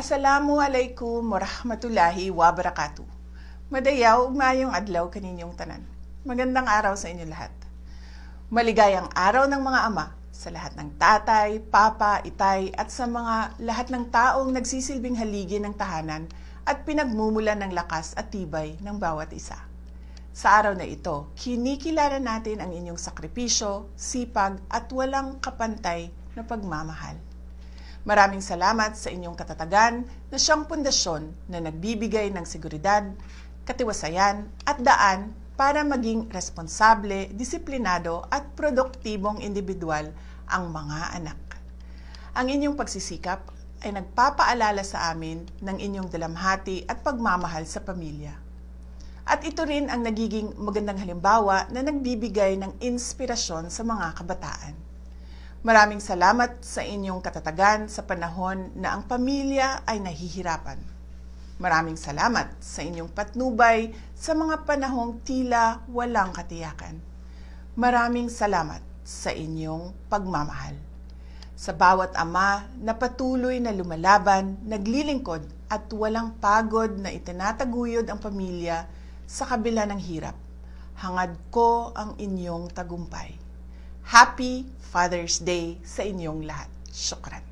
Assalamualaikum warahmatullahi wabarakatuh. Madayaw ug maayong adlaw kaninyong tanan. Magandang araw sa inyo lahat. Maligayang araw ng mga ama sa lahat ng tatay, papa, itay at sa mga lahat ng taong nagsisilbing haligi ng tahanan at pinagmumulan ng lakas at tibay ng bawat isa. Sa araw na ito, kinikilala natin ang inyong sakripisyo, sipag at walang kapantay na pagmamahal. Maraming salamat sa inyong katatagan na siyang pundasyon na nagbibigay ng seguridad, katiwasayan at daan para maging responsable, disiplinado at produktibong individual ang mga anak. Ang inyong pagsisikap ay nagpapaalala sa amin ng inyong dalamhati at pagmamahal sa pamilya. At ito rin ang nagiging magandang halimbawa na nagbibigay ng inspirasyon sa mga kabataan. Maraming salamat sa inyong katatagan sa panahon na ang pamilya ay nahihirapan. Maraming salamat sa inyong patnubay sa mga panahong tila walang katiyakan. Maraming salamat sa inyong pagmamahal. Sa bawat ama na patuloy na lumalaban, naglilingkod at walang pagod na itinataguyod ang pamilya sa kabila ng hirap, hangad ko ang inyong tagumpay. Happy Father's Day sa inyong lahat. Syukran.